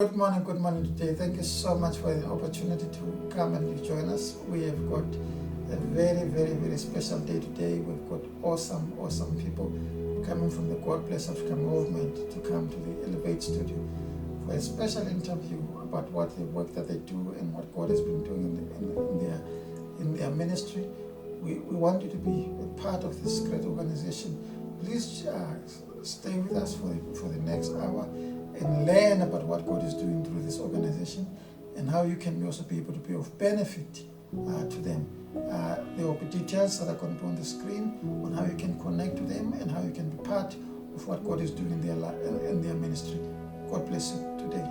Good morning today. Thank you so much for the opportunity to come and join us. We have got a very special day today. We've got awesome people coming from the God Bless Africa movement to come to the Elevate studio for a special interview about what the work that they do and what God has been doing in their ministry. We want you to be a part of this great organization. Please stay with us for the next hour and learn about what God is doing through this organization and how you can also be able to be of benefit to them. There will be details that are going to be on the screen on how you can connect to them and how you can be part of what God is doing in their ministry. God bless you today.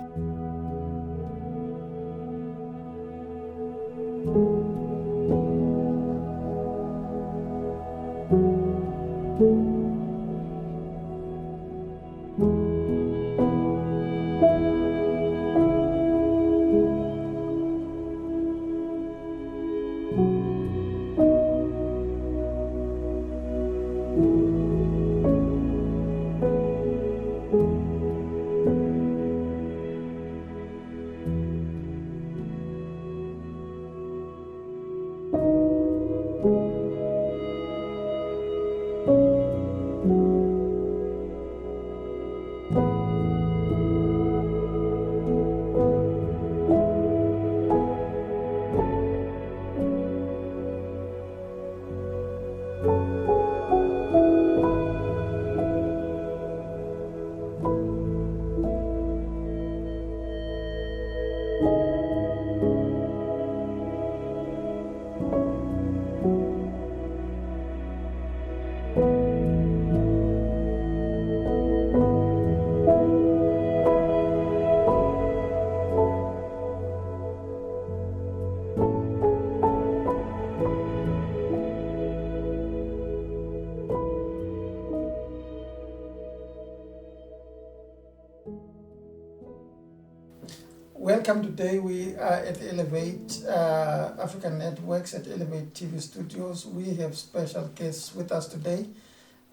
Welcome today. We are at Elevate African Networks at Elevate TV Studios. We have special guests with us today.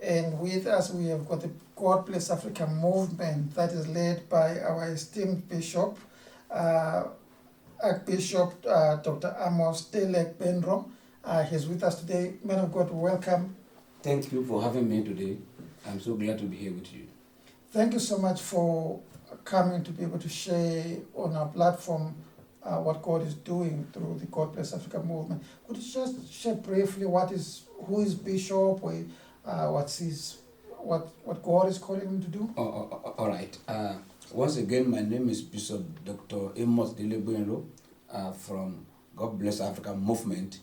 And with us we have got the God Bless Africa movement that is led by our esteemed Bishop, Archbishop Dr. Amos Telek Benro. He's with us today. Man of God, welcome. Thank you for having me today. I'm so glad to be here with you. Thank you so much for coming to be able to share on our platform what God is doing through the God Bless Africa movement. Could you just share briefly who is Bishop, what God is calling him to do? All right. Once again, my name is Bishop Dr. Amos Deleboenro from God Bless Africa movement.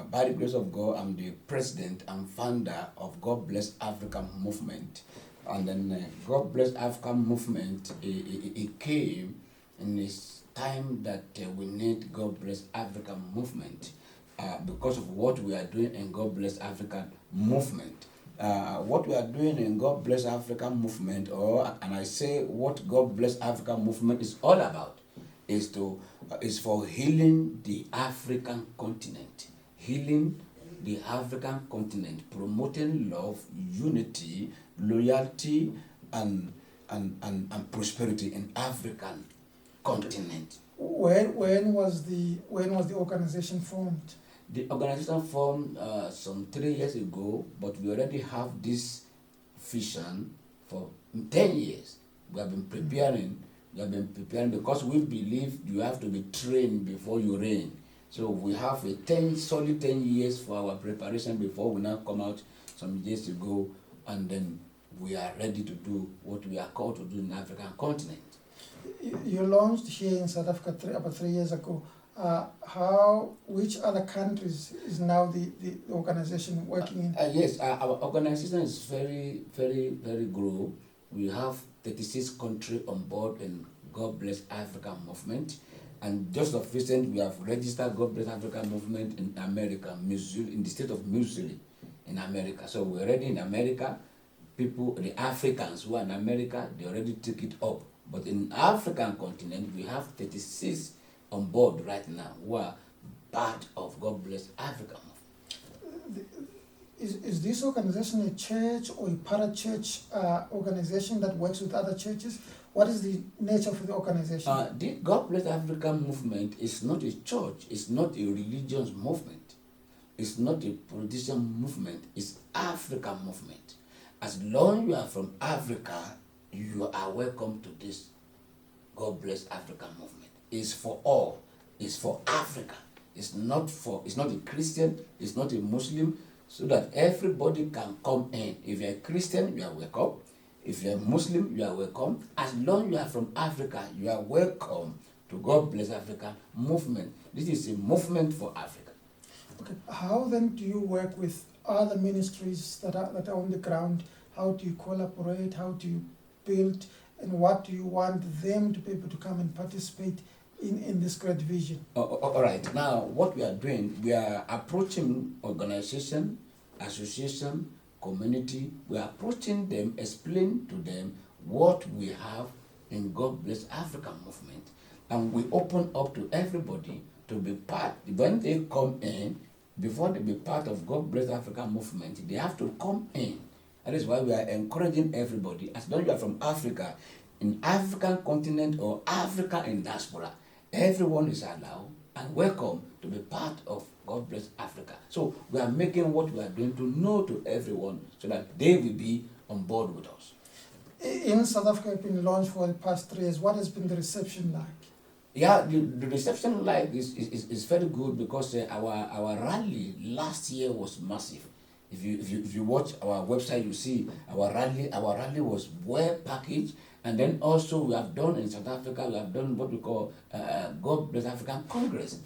By the grace of God, I'm the president and founder of God Bless Africa movement. And then God Bless Africa movement, it came in this time that we need God Bless Africa movement because of what we are doing in God Bless Africa movement. What we are doing in God Bless Africa movement, and I say what God Bless Africa movement is all about, is for healing the African continent, healing the African continent, promoting love, unity, loyalty, and prosperity in African continent. When was the organization formed? The organization formed some 3 years ago, but we already have this vision for 10 years. We have been preparing. Because we believe you have to be trained before you reign. So we have solid 10 years for our preparation before we now come out some years ago, and then we are ready to do what we are called to do in the African continent. You launched here in South Africa about 3 years ago. Which other countries is now the organization working in? Yes, our organization is very grow. We have 36 countries on board in God Bless Africa movement. And just of recent, we have registered God Bless Africa movement in America, Missouri, in the state of Missouri, in America. So we're already in America. The Africans who are in America, they already took it up. But in African continent, we have 36 on board right now who are part of God Bless Africa movement. Is this organization a church or a parachurch organization that works with other churches? What is the nature of the organization? The God Bless Africa movement is not a church, it's not a religious movement, it's not a politician movement, it's African movement. As long as you are from Africa, you are welcome to this God Bless Africa movement. It's for all, it's for Africa. It's not a Christian, it's not a Muslim, so that everybody can come in. If you're a Christian, you are welcome. If you're a Muslim, you are welcome. As long as you are from Africa, you are welcome to God Bless Africa movement. This is a movement for Africa. Okay. How then do you work with other ministries that are on the ground? How do you collaborate? How do you build? And what do you want them to be able to come and participate in this great vision? All right. Now, what we are doing, we are approaching organization, association, community. We are approaching them, explain to them what we have in God Bless Africa movement, and we open up to everybody to be part. When they come in, before they be part of God Bless Africa movement, they have to come in. That is why we are encouraging everybody, as long as you are from Africa, in African continent or Africa in diaspora, everyone is allowed and welcome to be part of God Bless Africa. So we are making what we are doing to know to everyone so that they will be on board with us. In South Africa, it's been launched for the past 3 years. What has been the reception like? Yeah, the reception is very good because our rally last year was massive. If you watch our website, you see our rally was well packaged, and then also we have done in South Africa, we have done what we call God Bless African Congress.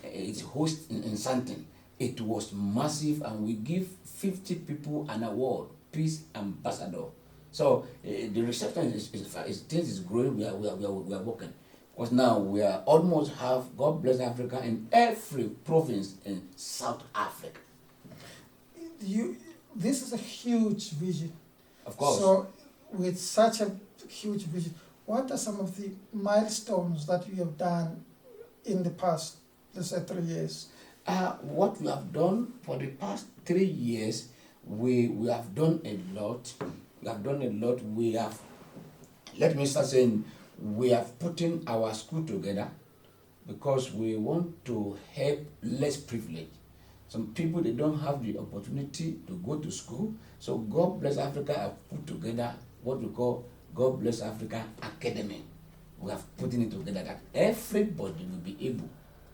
It's hosted in Sandton. It was massive, and we give 50 people an award, Peace Ambassador. So the reception things is growing. We are working. Because now we are almost have God Bless Africa in every province in South Africa. This is a huge vision. Of course. So with such a huge vision, what are some of the milestones that you have done in the past, let's say 3 years? What we have done for the past 3 years, we have done a lot. We have done a lot. We have, let me start saying, we have put in our school together because we want to help less privileged. Some people, they don't have the opportunity to go to school. So God Bless Africa have put together what we call God Bless Africa Academy. We have put it together that everybody will be able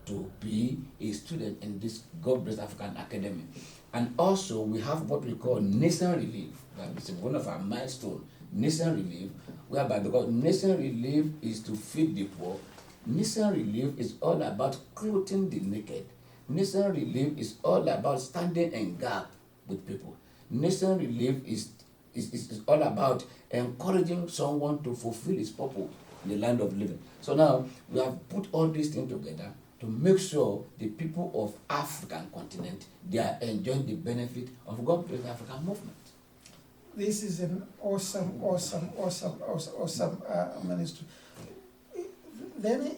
to be a student in this God Bless African Academy. And also we have what we call Nation Relief. It's one of our milestones, Nation Relief, whereby because Nation Relief is to feed the poor. Nation Relief is all about clothing the naked. Nation Relief is all about standing in gap with people. Nation Relief is all about encouraging someone to fulfill his purpose in the land of living. So now we have put all these things together to make sure the people of African continent, they are enjoying the benefit of God Bless Africa movement. This is an awesome ministry. Then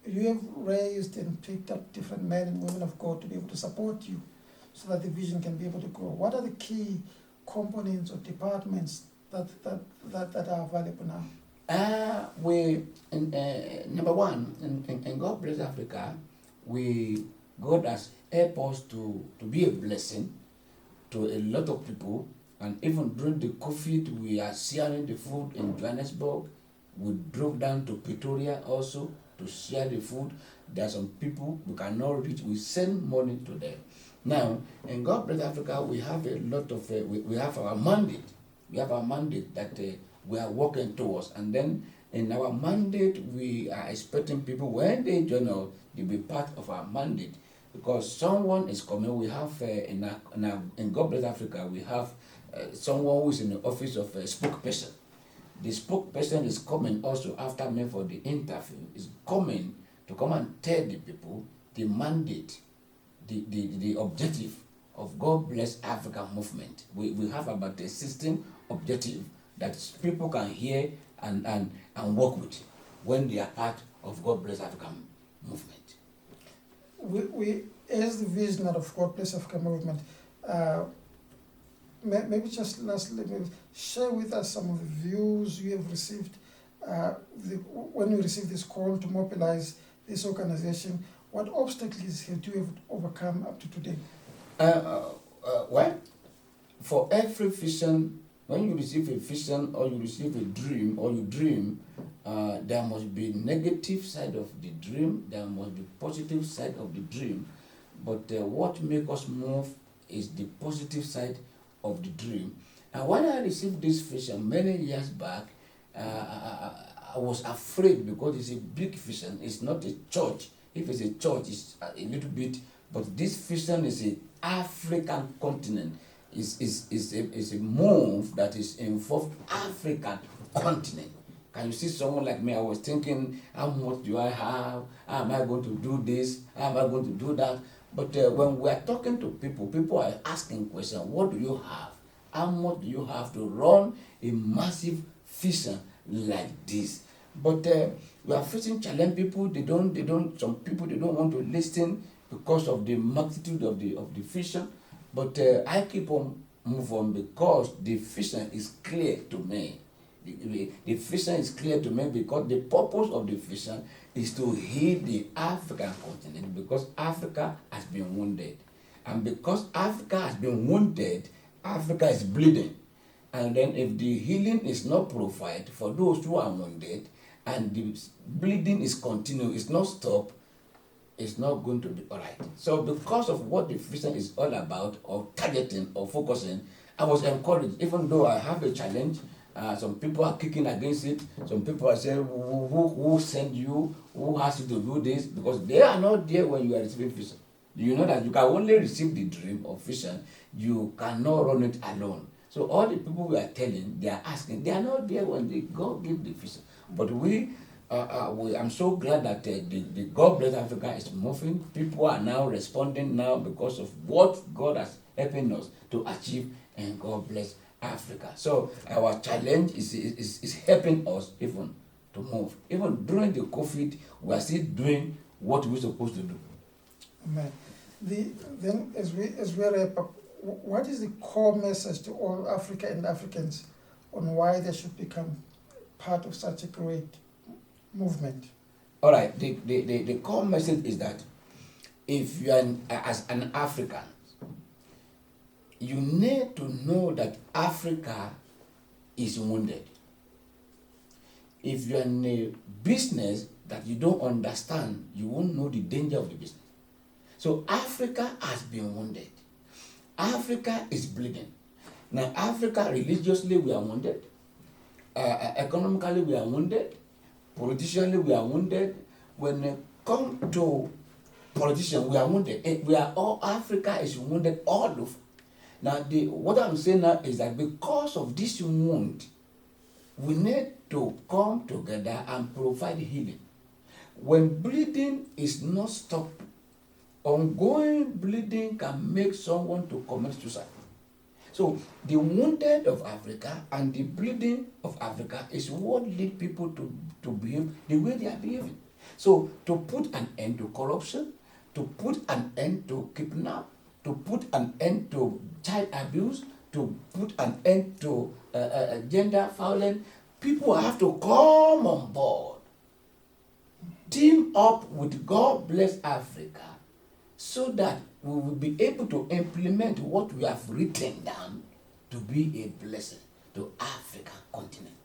you have raised and picked up different men and women of God to be able to support you so that the vision can be able to grow. What are the key components or departments that are available now? Number one, in God Bless Africa, God has helped us to be a blessing to a lot of people, and even during the COVID, we are sharing the food in Johannesburg. We drove down to Pretoria also to share the food. There are some people we cannot reach. We send money to them. Now, in God Bless Africa, we have a lot of, we have our mandate. We have our mandate that we are working towards. And then in our mandate, we are expecting people, when they join us, they'll be part of our mandate. Because someone is coming, we have, in God Bless Africa, we have someone who is in the office of a spokesperson. The spokesperson is coming also after me for the interview, is coming to come and tell the people the mandate, the objective of God Bless Africa movement. We have about 16 objectives that people can hear and work with when they are part of God Bless Africa movement. We as the visionary of God Bless Africa movement, maybe just lastly, maybe share with us some of the views you have received when you received this call to mobilize this organization. What obstacles have you overcome up to today? Well, for every vision, when you receive a vision or you receive a dream or you dream, there must be negative side of the dream, there must be positive side of the dream. But what makes us move is the positive side of the dream. And when I received this vision many years back, I was afraid because it's a big vision. It's not a church. If it's a church, it's a little bit. But this vision is an African continent. It's a move that is involved African continent. Can you see someone like me? I was thinking, how much do I have? How am I going to do this? How am I going to do that? But when we are talking to people, people are asking questions. What do you have? How much do you have to run a massive vision like this? But we are facing challenge. People, some people, they don't want to listen because of the magnitude of the vision. But I keep on moving on because the vision is clear to me. The vision is clear to me because the purpose of the vision is to heal the African continent because Africa has been wounded. And because Africa has been wounded, Africa is bleeding. And then if the healing is not provided for those who are wounded and the bleeding is continuing, it's not stopped, it's not going to be all right. So because of what the vision is all about, or targeting or focusing, I was encouraged, even though I have a challenge. Some people are kicking against it. Some people are saying, who sent you? Who asked you to do this? Because they are not there when you are receiving vision. You know that you can only receive the dream or vision. You cannot run it alone. So all the people we are telling, they are asking, they are not there when God give the vision. But I'm so glad that the God Bless Africa is moving. People are now responding now because of what God has helping us to achieve, and God bless Africa. So our challenge is helping us even to move. Even during the COVID, we are still doing what we're supposed to do. Amen. Then as we wrap up, what is the core message to all Africa and Africans on why they should become part of such a great movement? All right. The core message is that if you are as an African, you need to know that Africa is wounded. If you're in a business that you don't understand, you won't know the danger of the business. So Africa has been wounded. Africa is bleeding. Now Africa, religiously we are wounded. Economically we are wounded. Politically we are wounded. When it comes to politicians, we are wounded. Africa is wounded all over. Now, what I'm saying now is that because of this wound, we need to come together and provide healing. When bleeding is not stopped, ongoing bleeding can make someone to commit suicide. So the wounded of Africa and the bleeding of Africa is what lead people to behave the way they are behaving. So to put an end to corruption, to put an end to kidnap, to put an end to child abuse, to put an end to gender violence, people have to come on board, team up with God Bless Africa, so that we will be able to implement what we have written down to be a blessing to African continent.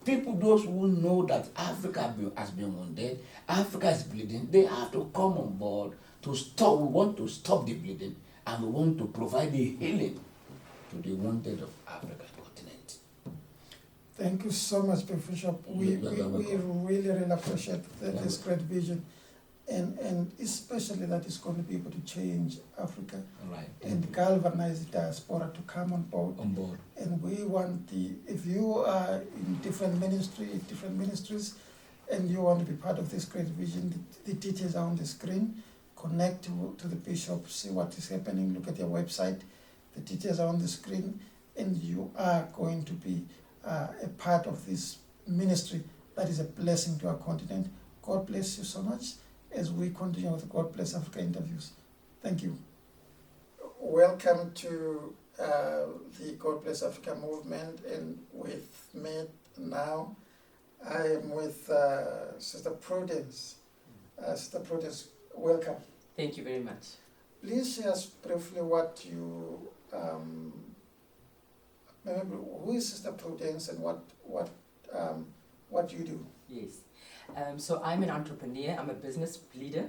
People, those who know that Africa has been wounded, Africa is bleeding, they have to come on board to stop. We want to stop the bleeding, and we want to provide the healing to the wounded of African continent. Thank you so much, Professor. We really appreciate this great vision, and especially that it's going to be able to change Africa and galvanize the diaspora to come on board. And we want if you are in different ministries, and you want to be part of this great vision, the details are on the screen. Connect to the bishop, see what is happening, look at their website. The details are on the screen, and you are going to be a part of this ministry that is a blessing to our continent. God bless you so much as we continue with the God Bless Africa interviews. Thank you. Welcome to the God Bless Africa movement, and with me now, I am with Sister Prudence. Sister Prudence, welcome. Thank you very much. Please share us briefly what you, maybe who is Sister Prudence and what you do? Yes. So I'm an entrepreneur. I'm a business leader.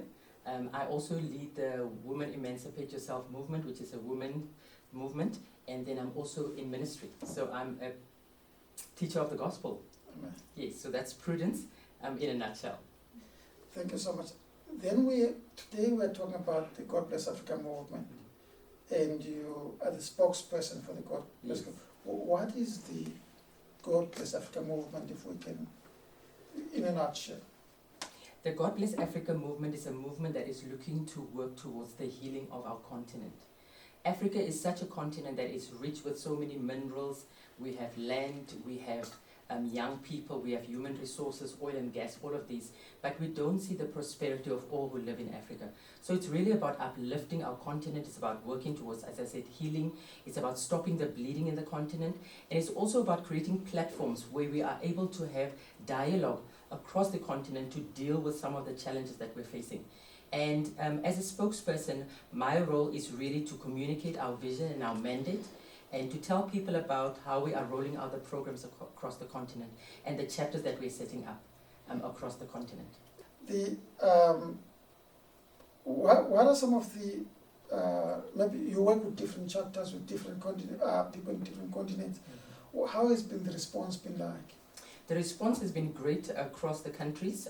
I also lead the Women Emancipate Yourself movement, which is a women movement, and then I'm also in ministry. So I'm a teacher of the gospel. Amen. Yes. So that's Prudence, in a nutshell. Thank you so much. Then today we're talking about the God Bless Africa movement, and you are the spokesperson for the God Bless. Yes. What is the God Bless Africa movement, if we can, in a nutshell? The God Bless Africa movement is a movement that is looking to work towards the healing of our continent. Africa is such a continent that is rich with so many minerals. We have land, we have young people, we have human resources, oil and gas, all of these, but we don't see the prosperity of all who live in Africa. So it's really about uplifting our continent. It's about working towards, as I said, healing. It's about stopping the bleeding in the continent. And it's also about creating platforms where we are able to have dialogue across the continent to deal with some of the challenges that we're facing. And as a spokesperson, my role is really to communicate our vision and our mandate, and to tell people about how we are rolling out the programs across the continent and the chapters that we're setting up across the continent. What are some of the, maybe you work with different chapters with different people in different continents. How has been the response been like? The response has been great across the countries.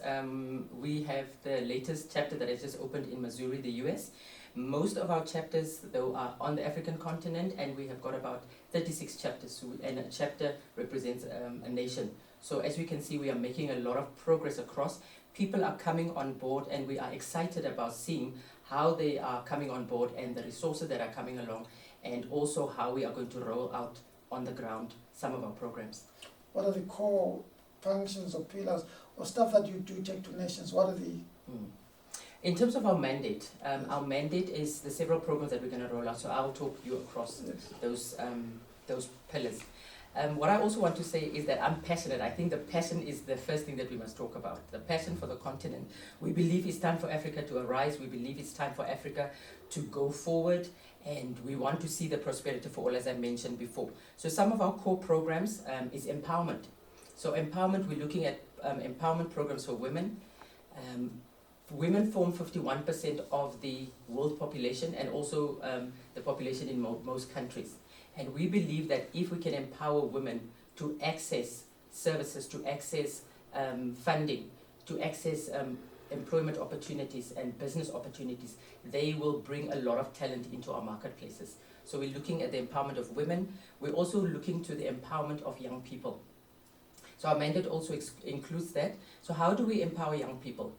We have the latest chapter that has just opened in Missouri, the US. Most of our chapters, though, are on the African continent, and we have got about 36 chapters, and a chapter represents a nation. So as we can see, we are making a lot of progress across. People are coming on board, and we are excited about seeing how they are coming on board and the resources that are coming along, and also how we are going to roll out on the ground some of our programs. What are the core functions or pillars or stuff that you do take to nations? What are the... In terms of our mandate is the several programs that we're going to roll out. So I'll talk you across those pillars. What I also want to say is that I'm passionate. I think the passion is the first thing that we must talk about. The passion for the continent. We believe it's time for Africa to arise. We believe it's time for Africa to go forward. And we want to see the prosperity for all, as I mentioned before. So some of our core programs is empowerment. So empowerment, we're looking at empowerment programs for women. Women form 51% of the world population, and also the population in most countries. And we believe that if we can empower women to access services, to access funding, to access employment opportunities and business opportunities, they will bring a lot of talent into our marketplaces. So we're looking at the empowerment of women. We're also looking to the empowerment of young people. So our mandate also includes that. So how do we empower young people?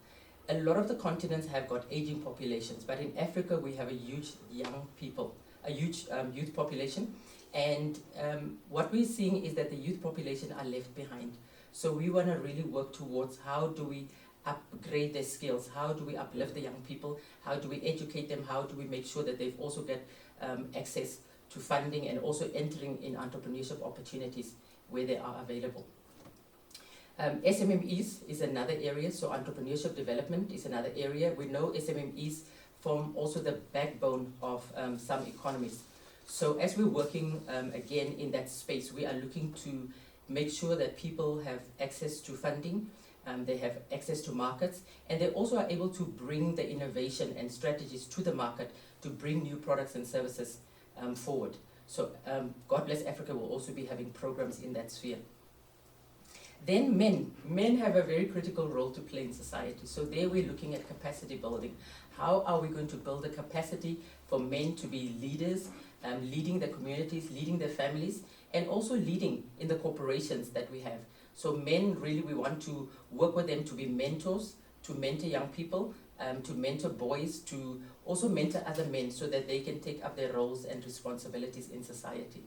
A lot of the continents have got aging populations, but in Africa we have a huge young people, a huge youth population. And what we're seeing is that the youth population are left behind. So we want to really work towards how do we upgrade their skills, how do we uplift the young people, how do we educate them, how do we make sure that they've also get access to funding and also entering in entrepreneurship opportunities where they are available. SMMEs is another area, so entrepreneurship development is another area. We know SMMEs form also the backbone of some economies. So as we're working again in that space, we are looking to make sure that people have access to funding, they have access to markets, and they also are able to bring the innovation and strategies to the market to bring new products and services forward. So God Bless Africa will also be having programs in that sphere. Then men have a very critical role to play in society. So there we're looking at capacity building. How are we going to build the capacity for men to be leaders, leading the communities, leading their families, and also leading in the corporations that we have. So men, really, we want to work with them to be mentors, to mentor young people, to mentor boys, to also mentor other men so that they can take up their roles and responsibilities in society.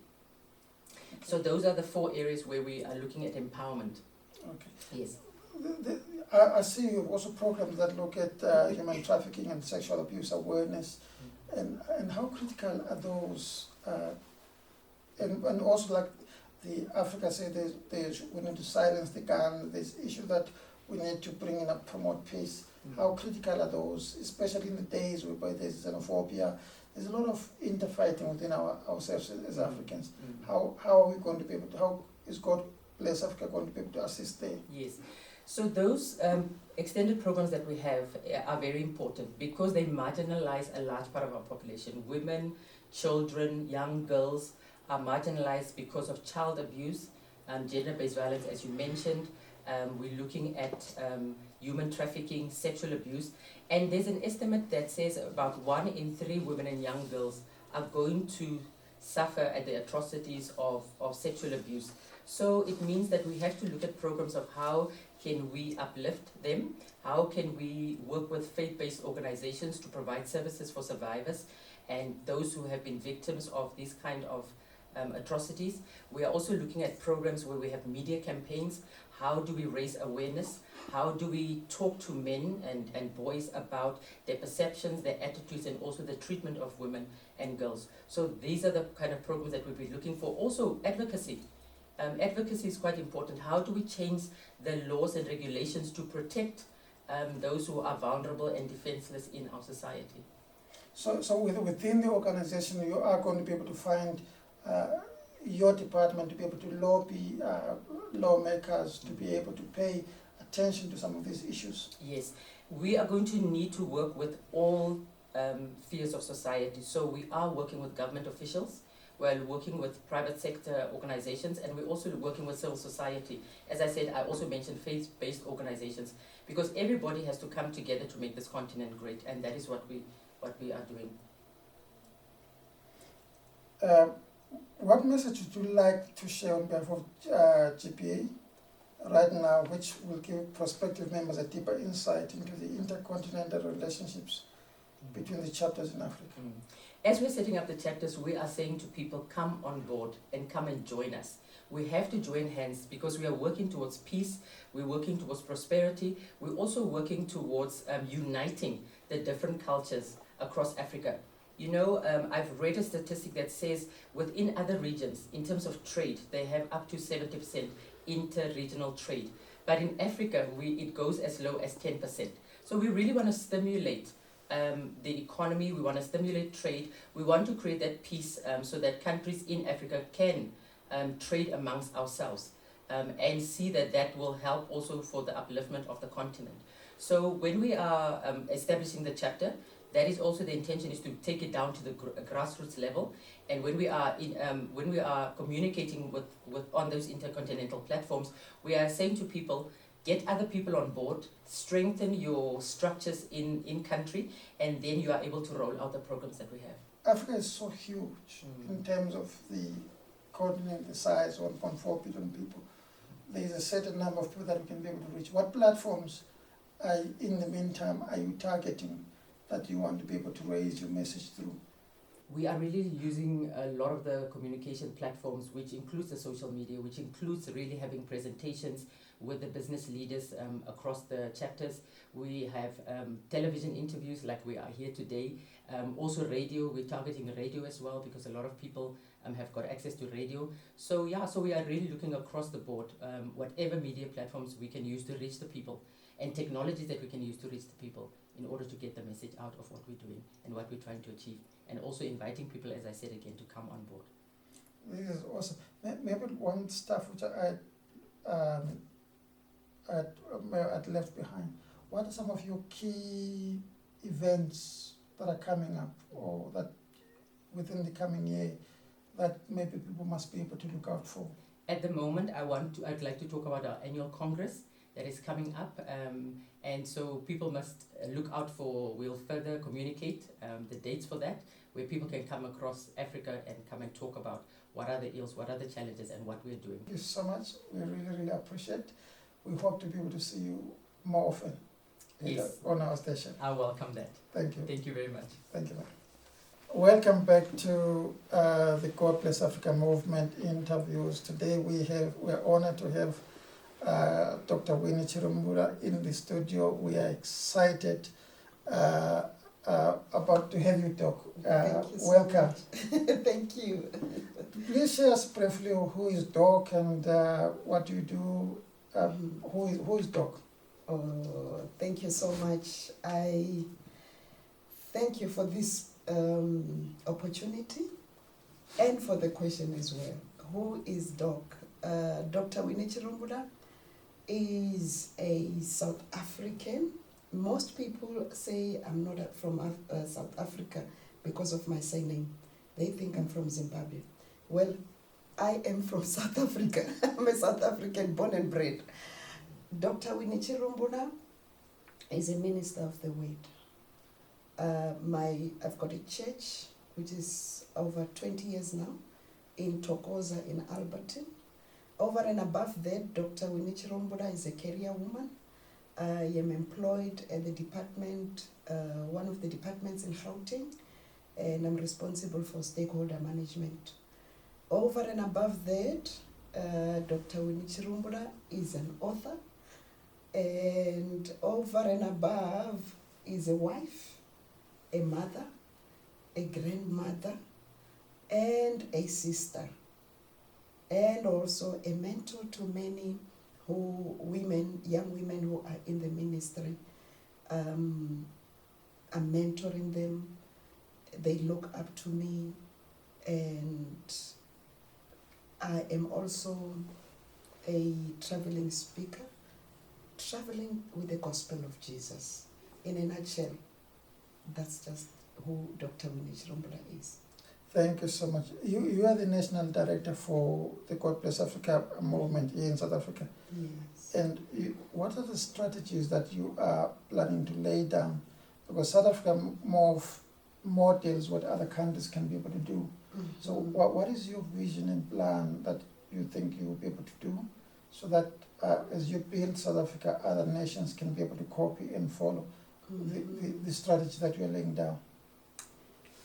So those are the 4 areas where we are looking at empowerment. Okay. Yes. I see you have also programs that look at human trafficking and sexual abuse awareness. And how critical are those and also like the Africa said, we need to silence the gun. There's issue that we need to bring in and promote peace. How critical are those, especially in the days whereby there's xenophobia? There's a lot of interfighting within ourselves as Africans. How are we going to be able to, how is God Bless Africa going to be able to assist there? Yes. So those extended programs that we have are very important because they marginalize a large part of our population. Women, children, young girls are marginalized because of child abuse, gender-based violence, as you mentioned. We're looking at human trafficking, sexual abuse, and there's an estimate that says about 1 in 3 women and young girls are going to suffer at the atrocities of sexual abuse. So it means that we have to look at programs of how can we uplift them, how can we work with faith-based organizations to provide services for survivors and those who have been victims of these kind of atrocities. We are also looking at programs where we have media campaigns. How do we raise awareness? How do we talk to men and boys about their perceptions, their attitudes, and also the treatment of women and girls? So these are the kind of programs that we'll be looking for. Also advocacy. Advocacy is quite important. How do we change the laws and regulations to protect those who are vulnerable and defenseless in our society? So within the organization, you are going to be able to find your department to be able to lobby lawmakers to be able to pay attention to some of these issues. Yes, we are going to need to work with all spheres of society. So we are working with government officials, we're working with private sector organizations, and we're also working with civil society. As I said, I also mentioned faith-based organizations, because everybody has to come together to make this continent great, and that is what we are doing. What message would you like to share on behalf of GPA right now, which will give prospective members a deeper insight into the intercontinental relationships between the chapters in Africa? As we're setting up the chapters, we are saying to people, come on board and come and join us. We have to join hands because we are working towards peace, we're working towards prosperity, we're also working towards uniting the different cultures across Africa. You know, I've read a statistic that says within other regions, in terms of trade, they have up to 70% inter-regional trade. But in Africa, it goes as low as 10%. So we really want to stimulate the economy, we want to stimulate trade, we want to create that peace so that countries in Africa can trade amongst ourselves and see that will help also for the upliftment of the continent. So when we are establishing the chapter, that is also the intention, is to take it down to the grassroots level. And when we are communicating with on those intercontinental platforms, we are saying to people, get other people on board, strengthen your structures in country, and then you are able to roll out the programs that we have. Africa is so huge in terms of the continent, the size, 1.4 billion people. There is a certain number of people that we can be able to reach. What platforms, in the meantime, are you targeting that you want to be able to raise your message through? We are really using a lot of the communication platforms, which includes the social media, which includes really having presentations with the business leaders across the chapters. We have television interviews like we are here today. Also radio, we're targeting radio as well because a lot of people have got access to radio. So yeah, so we are really looking across the board, whatever media platforms we can use to reach the people and technologies that we can use to reach the people in order to get the message out of what we're doing and what we're trying to achieve. And also inviting people, as I said again, to come on board. This is awesome. Maybe one stuff which I'd left behind. What are some of your key events that are coming up, or that within the coming year, that maybe people must be able to look out for? At the moment, I'd like to talk about our annual Congress that is coming up, and so people must look out for. We'll further communicate the dates for that, where people can come across Africa and come and talk about what are the ills, what are the challenges, and what we're doing. Thank you so much. We really appreciate. We hope to be able to see you more often. Yes. On our station. I welcome that. Thank you. Thank you very much. Thank you, ma'am. Welcome back to the God Bless Africa movement interviews. Today we're honored to have Dr. Winnie Chirumbura in the studio. We are excited about to have you talk. Thank you so Welcome. much. Thank you. Please share us briefly who is Doc and what you do. Who is Doc? Oh, thank you so much. I thank you for this opportunity and for the question as well. Who is Doc? Dr. Winnie Chirumbula is a South African. Most people say I'm not from South Africa because of my surname. They think I'm from Zimbabwe. Well, I am from South Africa. I'm a South African born and bred. Dr. Winnie Chirumbula is a minister of the word. I've got a church which is over 20 years now in Tokoza in Alberton. Over and above that, Dr. Winnie Chirumbula is a career woman. I am employed at the department, one of the departments in Gauteng, and I'm responsible for stakeholder management. Over and above that, Dr. Winnie Chirumbula is an author, and over and above is a wife, a mother, a grandmother, and a sister, and also a mentor to many young women who are in the ministry. I'm mentoring them. They look up to me, and I am also a traveling speaker, traveling with the gospel of Jesus. In a nutshell, that's just who Dr. Winnie Chirumbula is. Thank you so much. You are the National Director for the God Bless Africa movement here in South Africa. Yes. And what are the strategies that you are planning to lay down? Because South Africa models what other countries can be able to do. Mhm. So what is your vision and plan that you think you will be able to do so that as you build South Africa, other nations can be able to copy and follow the strategy that you are laying down?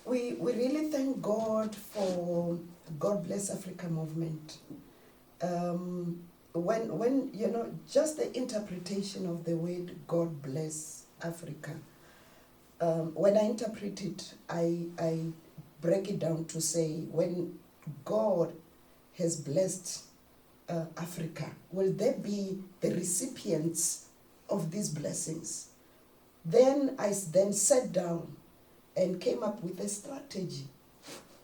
We really thank God for God Bless Africa movement. When you know, just the interpretation of the word God Bless Africa, when I interpret it, I break it down to say, when God has blessed Africa, will there be the recipients of these blessings? Then I sat down and came up with a strategy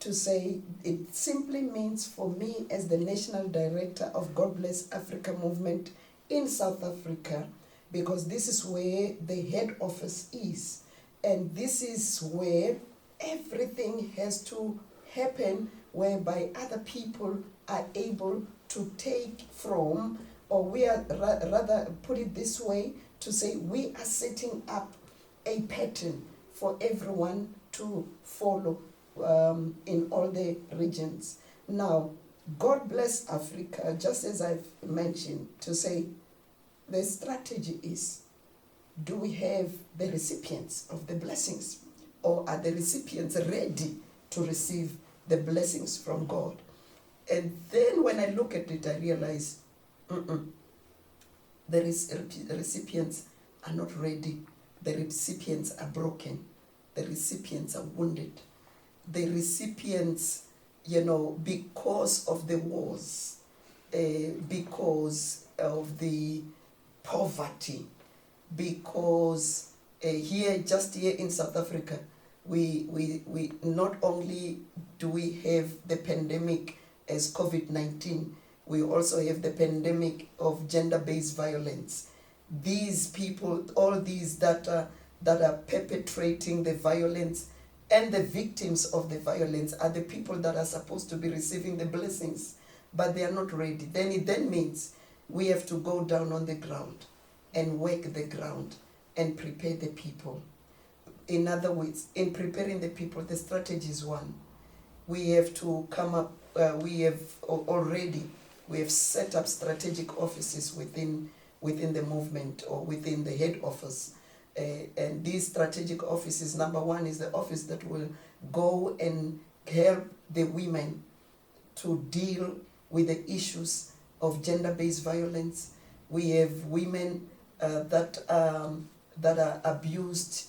to say it simply means for me as the National Director of God Bless Africa movement in South Africa, because this is where the head office is, and this is where everything has to happen, whereby other people are able to take from, or we are rather put it this way, to say we are setting up a pattern for everyone to follow in all the regions. Now, God Bless Africa, just as I've mentioned, to say the strategy is, do we have the recipients of the blessings, or are the recipients ready to receive the blessings from God? And then when I look at it, I realize the recipients are not ready. The recipients are broken. The recipients are wounded. The recipients, because of the wars, because of the poverty, because here in South Africa, we not only do we have the pandemic as COVID-19, we also have the pandemic of gender-based violence. These people, all these that are perpetrating the violence and the victims of the violence are the people that are supposed to be receiving the blessings, but they are not ready. Then it means we have to go down on the ground and work the ground and prepare the people. In other words, in preparing the people, the strategy is one. We have to come up, we have set up strategic offices within the movement or within the head office. And these strategic offices, number one is the office that will go and help the women to deal with the issues of gender-based violence. We have women that are abused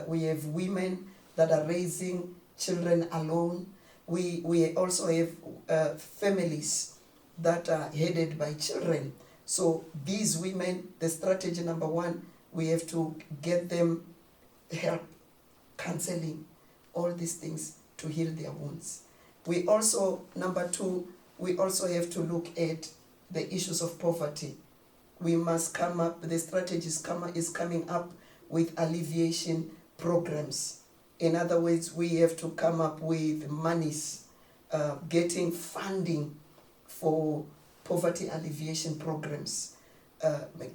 we have women that are raising children alone. We also have families that are headed by children. So these women, the strategy number one, we have to get them help, counseling, all these things to heal their wounds. We also, number two, we also have to look at the issues of poverty. We must come up, the strategy is coming up with alleviation programs. In other words, we have to come up with monies, getting funding for poverty alleviation programs,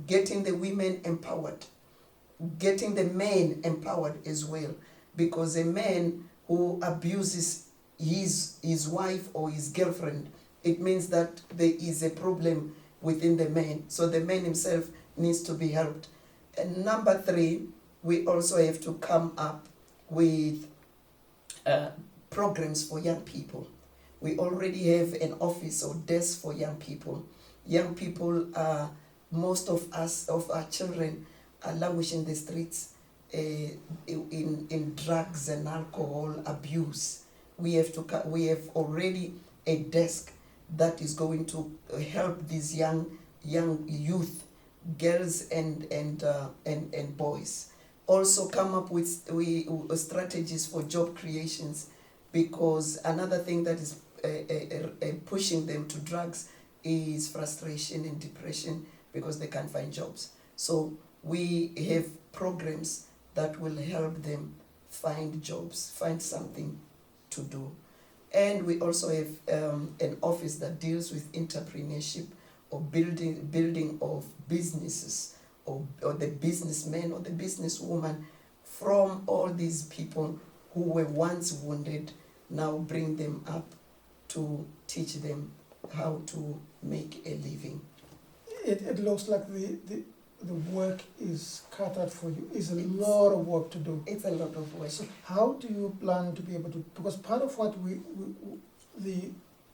getting the women empowered, getting the men empowered as well, because a man who abuses his wife or his girlfriend, it means that there is a problem within the man. So the man himself needs to be helped. And number three, we also have to come up with programs for young people. We already have an office or desk for young people. Young people are, most of us, of our children, are languishing the streets in drugs and alcohol abuse. We have already a desk that is going to help these young youth, girls and boys. Also come up with strategies for job creations, because another thing that is pushing them to drugs is frustration and depression because they can't find jobs. So we have programs that will help them find jobs, find something to do. And we also have an office that deals with entrepreneurship or building of businesses, or the businessman or the businesswoman from all these people who were once wounded, now bring them up to teach them how to make a living. It looks like the work is cut out for you. It's a lot of work to do. It's a lot of work. So how do you plan to be able to, because part of what the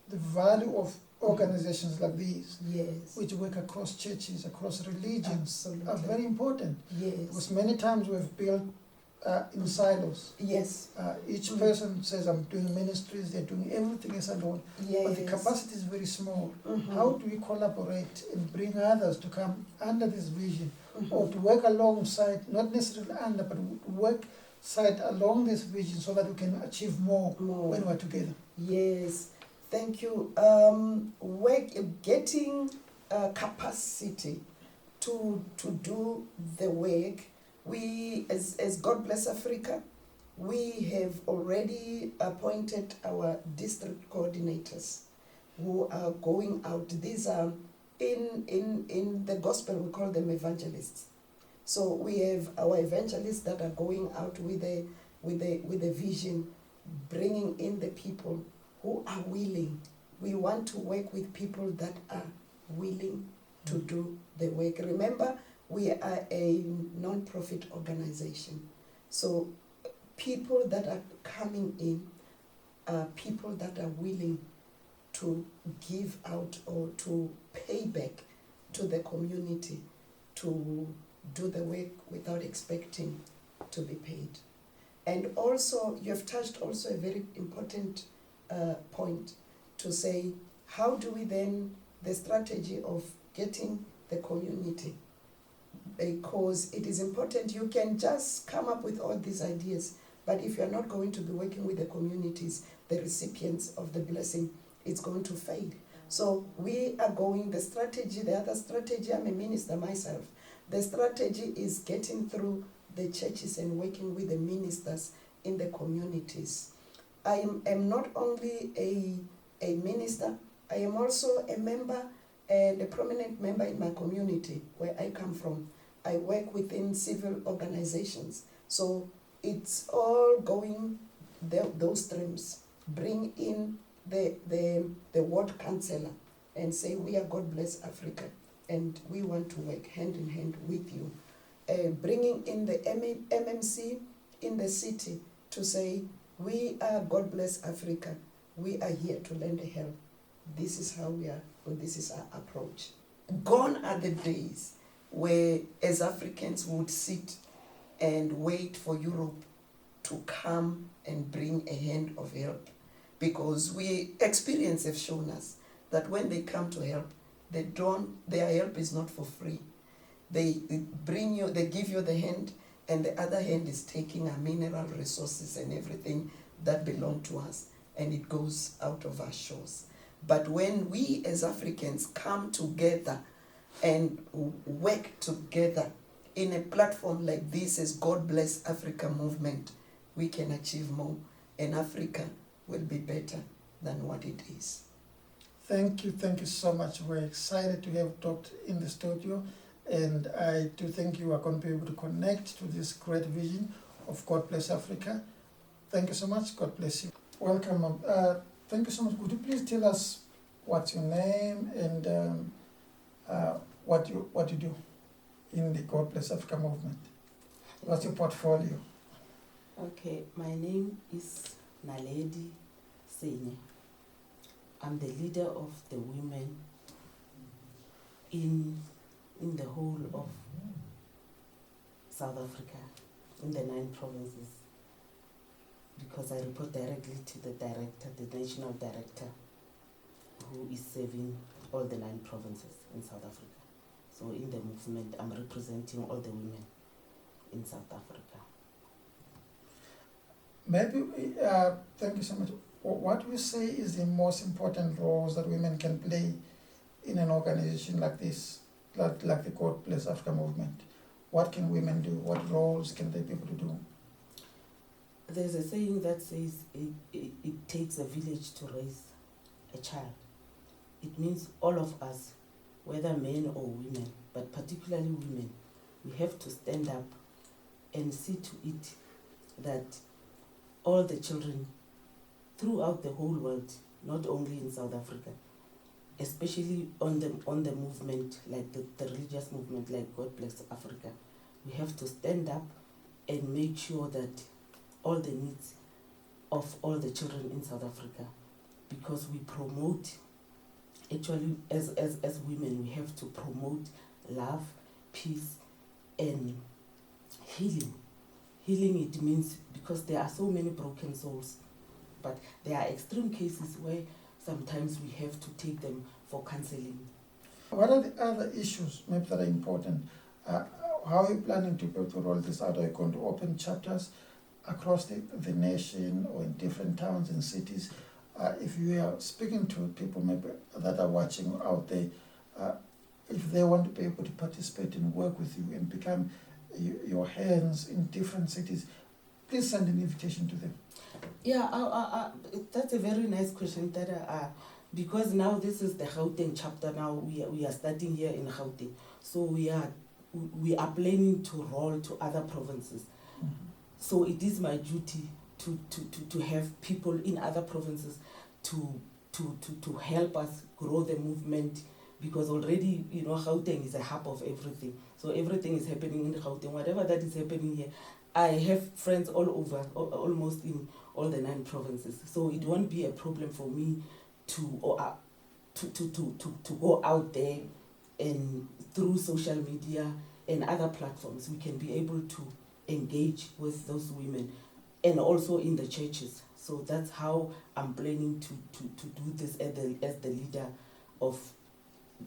value of organizations like these, Yes. which work across churches, across religions, Absolutely. are very important. Yes. Because many times we've built in silos. Yes. Each person says, I'm doing ministries, they're doing everything as alone. Yes. But the capacity is very small. Mhm. How do we collaborate and bring others to come under this vision, Mhm. or to work alongside, not necessarily under, but work side along this vision so that we can achieve more More. when we're together? Yes, thank you. Getting capacity to do the work. We, as God Bless Africa, we have already appointed our district coordinators who are going out. These are in the gospel, we call them evangelists. So we have our evangelists that are going out with a vision, bringing in the people who are willing. We want to work with people that are willing to do the work. Remember, we are a non-profit organization. So people that are coming in are people that are willing to give out or to pay back to the community, to do the work without expecting to be paid. And also, you have touched also a very important point to say, how do we then, the strategy of getting the community, because it is important. You can just come up with all these ideas, but if you're not going to be working with the communities, the recipients of the blessing, it's going to fade. So we are going, the strategy, the other strategy, I'm a minister myself, the strategy is getting through the churches and working with the ministers in the communities. I am not only a minister, I am also a member and a prominent member in my community where I come from. I work within civil organizations. So it's all going those streams. Bring in the ward councillor and say, we are God Bless Africa and we want to work hand in hand with you. Bringing in the MMC in the city to say, we are God Bless Africa. We are here to lend a help. This is how we are, or this is our approach. Gone are the days where, as Africans, would sit and wait for Europe to come and bring a hand of help, because experience have shown us that when they come to help, their help is not for free. They give you the hand, and the other hand is taking our mineral resources and everything that belong to us, and it goes out of our shores. But when we as Africans come together and work together in a platform like this, as God Bless Africa movement, we can achieve more, and Africa will be better than what it is. Thank you so much. We're excited to have talked in the studio, and I do think you are going to be able to connect to this great vision of God Bless Africa. Thank you so much. God bless you. Welcome. Thank you so much. Could you please tell us what's your name and what you do in the God Bless Africa movement? What's your portfolio? Okay, my name is Naledi Senye. I'm the leader of the women in the whole of South Africa, in the 9 provinces, because I report directly to the director, the national director, who is serving all the 9 provinces in South Africa. So in the movement, I'm representing all the women in South Africa. Maybe, thank you so much. What we say is the most important roles that women can play in an organization like this, like the God Bless Africa movement. What can women do? What roles can they be able to do? There's a saying that says it takes a village to raise a child. It means all of us, whether men or women, but particularly women, we have to stand up and see to it that all the children throughout the whole world, not only in South Africa, especially on the movement, like the religious movement, like God Bless Africa, we have to stand up and make sure that all the needs of all the children in South Africa, because we promote, actually as women, we have to promote love, peace, and healing. Healing, it means, because there are so many broken souls, but there are extreme cases where sometimes we have to take them for counseling. What are the other issues maybe that are important? How are you planning to be able to roll this out? Are you going to open chapters across the nation or in different towns and cities? If you are speaking to people maybe that are watching out there, if they want to be able to participate and work with you and become your hands in different cities, please send an invitation to them. Yeah, that's a very nice question. Because now this is the Gauteng chapter. Now we are starting here in Gauteng, so we are planning to roll to other provinces. Mm-hmm. So it is my duty to have people in other provinces to help us grow the movement, because already, you know, Gauteng is a hub of everything. So everything is happening in Gauteng. Whatever that is happening here, I have friends all over, almost in all the 9 provinces. So it won't be a problem for me to go out there, and through social media and other platforms, we can be able to engage with those women, and also in the churches. So that's how I'm planning to do this as the leader of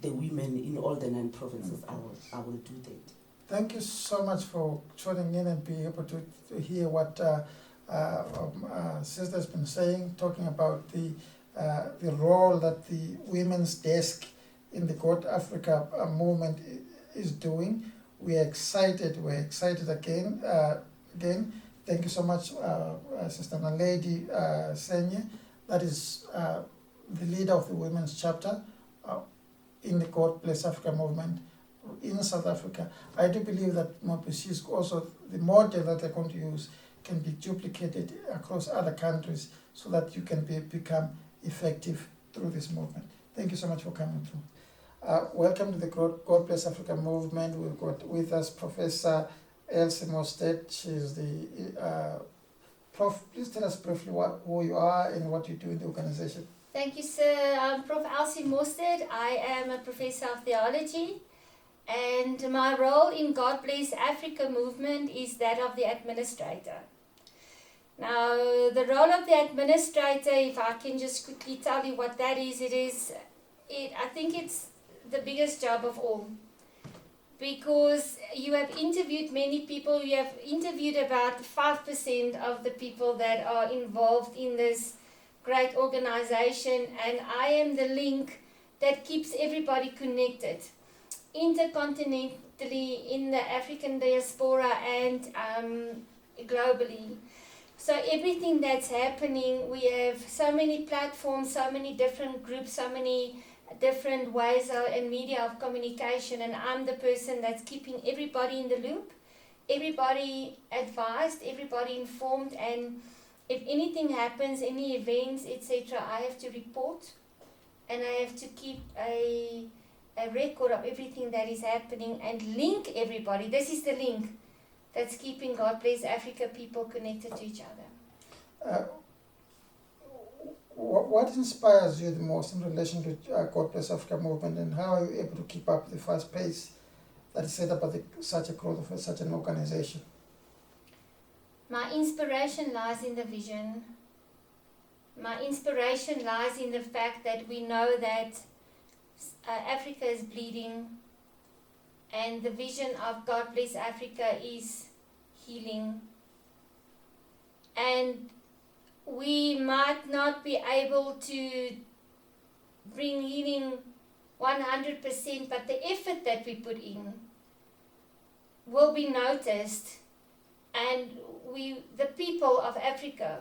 the women in all the 9 provinces. I will do that. Thank you so much for tuning in and being able to hear what Sister has been saying, talking about the role that the Women's Desk in the God Africa movement is doing. We are excited. We're excited again. Thank you so much, Sister Naledi Senye. That is the leader of the women's chapter in the God Bless Africa movement in South Africa. I do believe that she's also the model that they're going to use can be duplicated across other countries, so that you can become effective through this movement. Thank you so much for coming through. Welcome to the God Bless Africa movement. We've got with us Professor Elsie Mostert. She's the Prof. Please tell us briefly who you are and what you do in the organization. Thank you, sir. I'm Prof. Elsie Mostert. I am a professor of theology And my role in God Bless Africa movement is that of the administrator. Now, the role of the administrator, if I can just quickly tell you what that is, I think it's the biggest job of all. Because you have interviewed many people, you have interviewed about 5% of the people that are involved in this great organization, and I am the link that keeps everybody connected intercontinentally in the African diaspora and globally. So everything that's happening, we have so many platforms, so many different groups, so many different ways and media of communication, and I'm the person that's keeping everybody in the loop, everybody advised, everybody informed, and if anything happens, any events, etc., I have to report, and I have to keep a record of everything that is happening and link everybody. This is the link that's keeping God Bless Africa people connected to each other. What inspires you the most in relation to God Bless Africa movement, and how are you able to keep up the fast pace that is set up by such a growth of such an organization? My inspiration lies in the vision. My inspiration lies in the fact that we know that Africa is bleeding, and the vision of God Bless Africa is healing. And we might not be able to bring healing 100%, but the effort that we put in will be noticed, and the people of Africa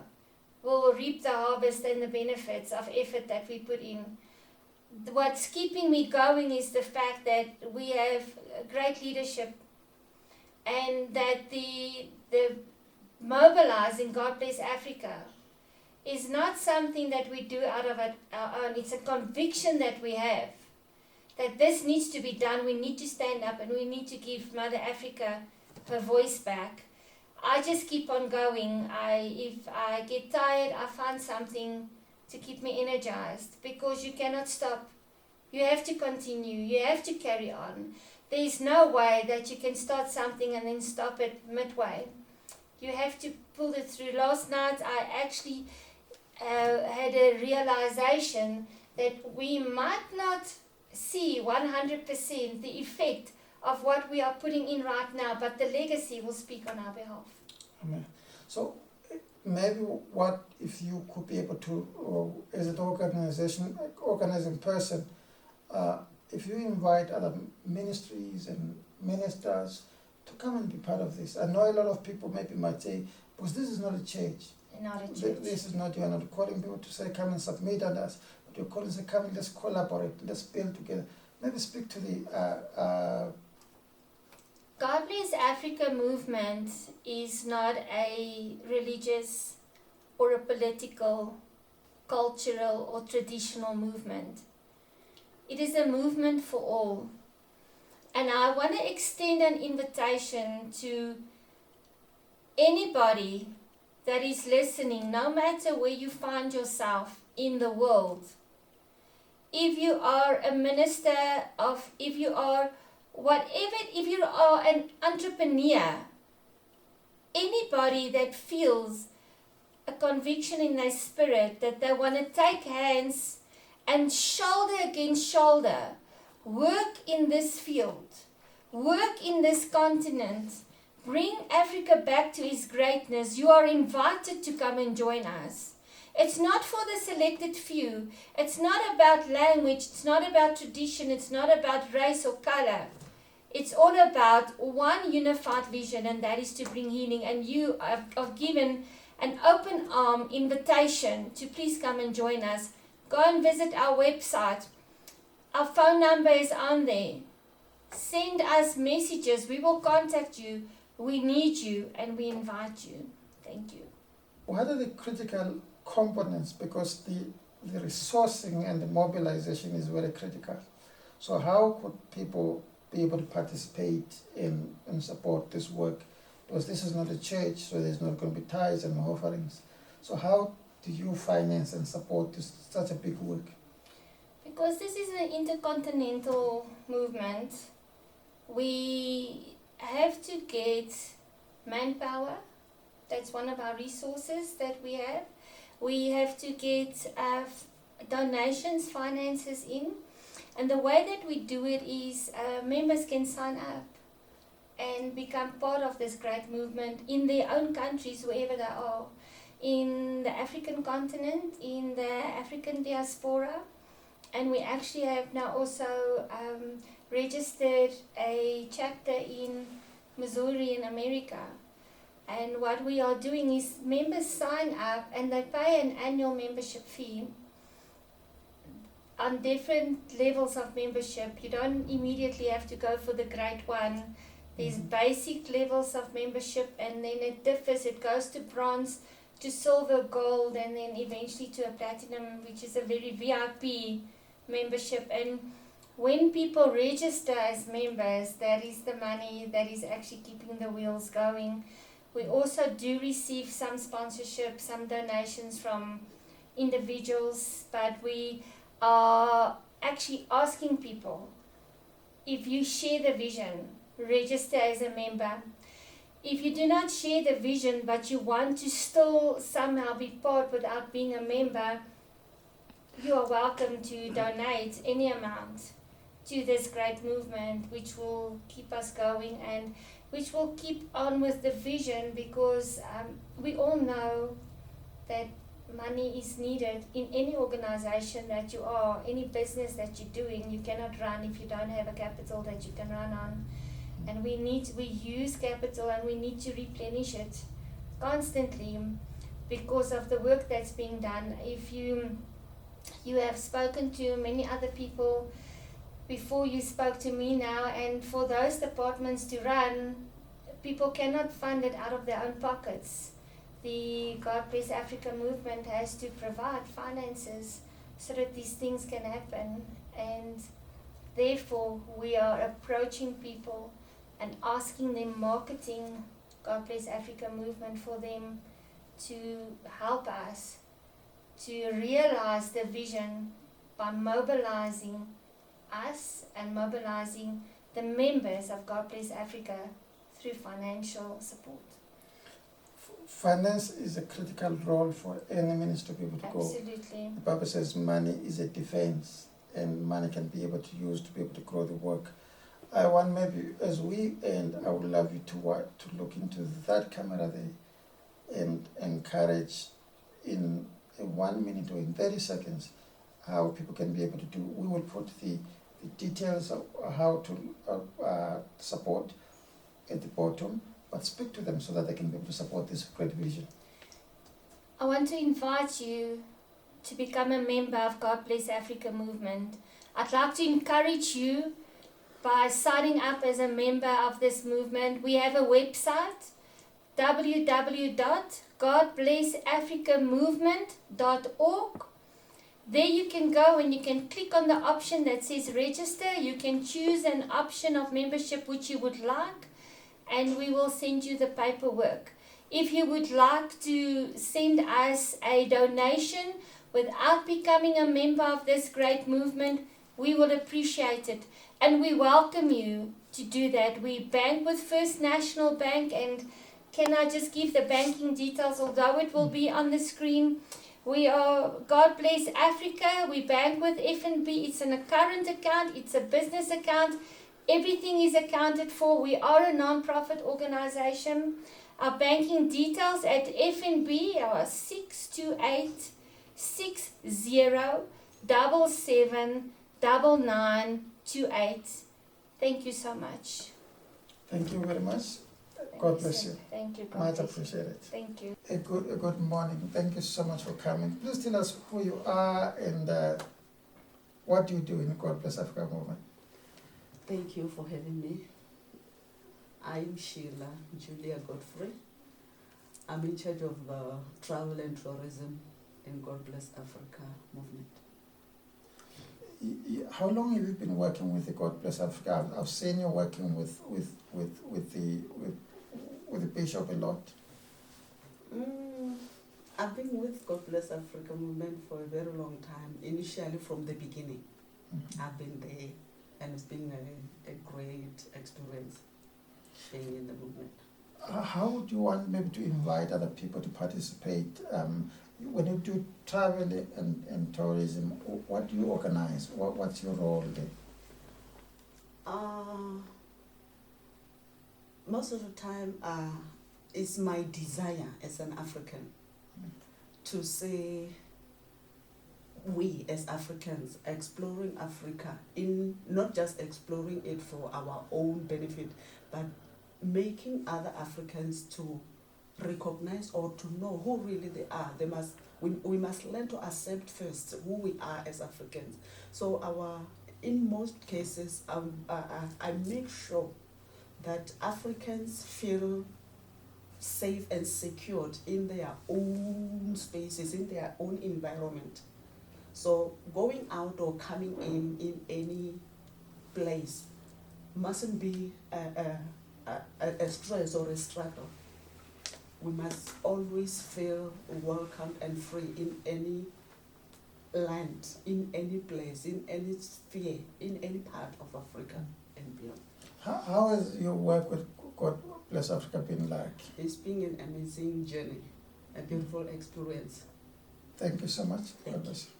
will reap the harvest and the benefits of effort that we put in. What's keeping me going is the fact that we have great leadership, and that the mobilizing God Bless Africa is not something that we do out of our own. It's a conviction that we have that this needs to be done. We need to stand up, and we need to give Mother Africa her voice back. I just keep on going. If I get tired, I find something to keep me energized, because you cannot stop. You have to continue. You have to carry on. There is no way that you can start something and then stop it midway. You have to pull it through. Last night I actually had a realization that we might not see 100% the effect of what we are putting in right now, but the legacy will speak on our behalf. Amen. So maybe what if you could be able to, or as an organizing person, if you invite other ministries and ministers to come and be part of this. I know a lot of people maybe might say, because this is not a church. Not a church. This is not, you are not calling people to say come and submit on us, but you're calling to say come and let's collaborate, let's build together. Maybe speak to the God Bless Africa movement is not a religious or a political, cultural or traditional movement. It is a movement for all. And I want to extend an invitation to anybody that is listening, no matter where you find yourself in the world. If you are a minister, if you are an entrepreneur, anybody that feels a conviction in their spirit that they want to take hands and shoulder against shoulder, work in this field, work in this continent, bring Africa back to its greatness, you are invited to come and join us. It's not for the selected few. It's not about language. It's not about tradition. It's not about race or color. It's all about one unified vision, and that is to bring healing. And you are given an open arm invitation to please come and join us. Go and visit our website. Our phone number is on there. Send us messages. We will contact you. We need you, and we invite you. Thank you. What are the critical components, because the resourcing and the mobilization is very critical. So how could people be able to participate in support this work? Because this is not a church, so there's not going to be tithes and offerings. So how do you finance and support such a big work? Because this is an intercontinental movement, we have to get manpower. That's one of our resources that we have. We have to get donations, finances in. And the way that we do it is members can sign up and become part of this great movement in their own countries, wherever they are, in the African continent, in the African diaspora. And we actually have now also registered a chapter in Missouri in America. And what we are doing is members sign up and they pay an annual membership fee on different levels of membership. You don't immediately have to go for the great one. There's basic levels of membership, and then it differs. It goes to bronze, to silver, gold, and then eventually to a platinum, which is a very VIP membership. And when people register as members, that is the money that is actually keeping the wheels going. We also do receive some sponsorship, some donations from individuals, but we are actually asking people, if you share the vision, register as a member. If you do not share the vision but you want to still somehow be part without being a member, you are welcome to donate any amount to this great movement, which will keep us going and which will keep on with the vision, because we all know that money is needed in any organization that you are, any business that you're doing. You cannot run if you don't have a capital that you can run on. And we use capital, and we need to replenish it constantly because of the work that's being done. If you have spoken to many other people before you spoke to me now, and for those departments to run, people cannot fund it out of their own pockets. The God Bless Africa movement has to provide finances so that these things can happen, and therefore we are approaching people and asking them, marketing God Bless Africa movement for them to help us to realize the vision by mobilizing us and mobilizing the members of God Bless Africa through financial support. Finance is a critical role for any minister to be able to go. Absolutely. The Bible says money is a defense, and money can be able to use to be able to grow the work. I want, maybe as we end, I would love you to look into that camera there and encourage in 1 minute or in 30 seconds how people can be able to do. We will put the details of how to support at the bottom, but speak to them so that they can be able to support this great vision. I want to invite you to become a member of God Bless Africa movement. I'd like to encourage you by signing up as a member of this movement. We have a website, www.godblessafricamovement.org. There you can go and you can click on the option that says register. You can choose an option of membership which you would like, and we will send you the paperwork. If you would like to send us a donation without becoming a member of this great movement, we will appreciate it. And we welcome you to do that. We bank with First National Bank, and can I just give the banking details, although it will be on the screen. We are God Bless Africa. We bank with FNB. It's a current account. It's a business account. Everything is accounted for. We are a non-profit organization. Our banking details at FNB are 628-60-77-9928. Thank you so much. Thank you very much. God bless you. Thank you. God Much bless you. appreciated. Thank you. A good morning. Thank you so much for coming. Please tell us who you are and what do you do in the God Bless Africa movement. Thank you for having me. I'm Sheila Julia Godfrey. I'm in charge of the travel and tourism in God Bless Africa movement. How long have you been working with the God Bless Africa? I've seen you working with the bishop a lot. I've been with God Bless Africa movement for a very long time. Initially from the beginning, I've been there and it's been a great experience being in the movement. How would you want maybe to invite other people to participate? When you do travel and tourism, what do you organize? What's your role there? Most of the time, it's my desire as an African to say we as Africans exploring Africa, in not just exploring it for our own benefit, but making other Africans to recognize or to know who really they are. We must learn to accept first who we are as Africans. So in most cases, I make sure that Africans feel safe and secured in their own spaces, in their own environment. So going out or coming in any place mustn't be a stress or a struggle. We must always feel welcome and free in any land, in any place, in any sphere, in any part of Africa and beyond. How has your work with God Bless Africa been like? It's been an amazing journey, a beautiful experience. Thank you so much.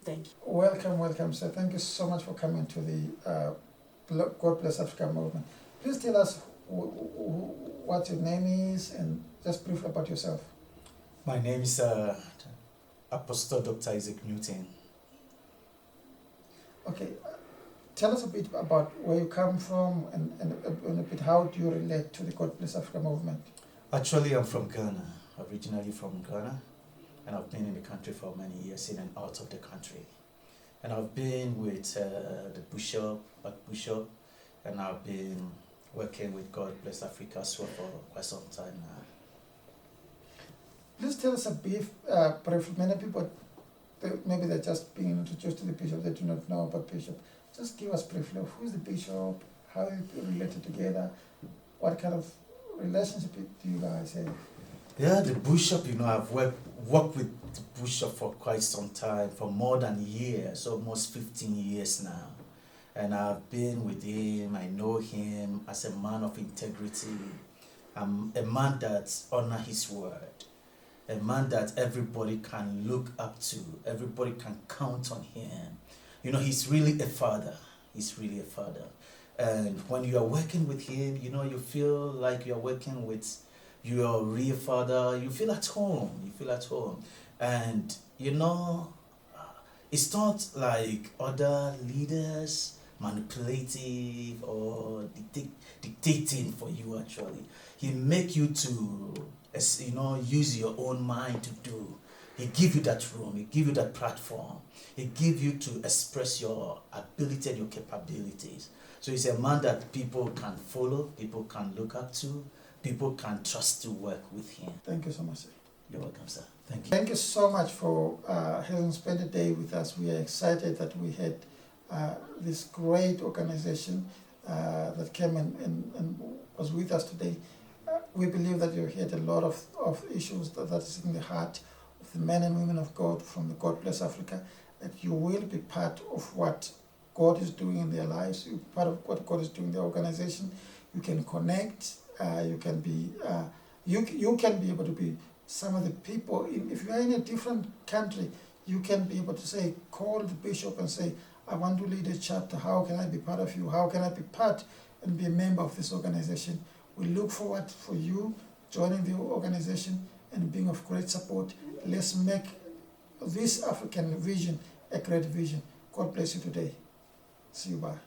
Thank you. Welcome, sir. Thank you so much for coming to the God Bless Africa movement. Please tell us what your name is and just briefly about yourself. My name is Apostle Dr. Isaac Newton. Okay, tell us a bit about where you come from and a bit how do you relate to the God Bless Africa movement? Actually, I'm from Ghana, originally from Ghana, and I've been in the country for many years, in and out of the country. And I've been with the Bishop, and I've been working with God Bless Africa as well for quite some time now. Please tell us a brief, many people, maybe they're just being introduced to the Bishop, they do not know about Bishop. Just give us briefly, who is the Bishop, how are you related together, what kind of relationship do you guys have? Yeah, the Bishop, I've worked with the Bishop for quite some time, for more than a year, so almost 15 years now. And I've been with him, I know him as a man of integrity, a man that honors his word, a man that everybody can look up to, everybody can count on him. He's really a father, And when you are working with him, you feel like you're working with your real father, you feel at home, And, it's not like other leaders, manipulative or dictating for you actually. He make you to, use your own mind to do. He give you that room, he give you that platform. He give you to express your ability and your capabilities. So he's a man that people can follow, people can look up to, people can trust to work with him. Thank you so much, sir. You're welcome, sir. Thank you. Thank you so much for having spent the day with us. We are excited that we had this great organization that came and was with us today. We believe that you heard a lot of issues that is in the heart of the men and women of God from the God Bless Africa, that you will be part of what God is doing in their lives, you're part of what God is doing in the organization. You can connect, you can be able to be some of the people. If you are in a different country, you can be able to say, call the bishop and say, I want to lead a chapter, how can I be part of you? How can I be part and be a member of this organization? We look forward for you joining the organization and being of great support. Let's make this African vision a great vision. God bless you today. See you, bye.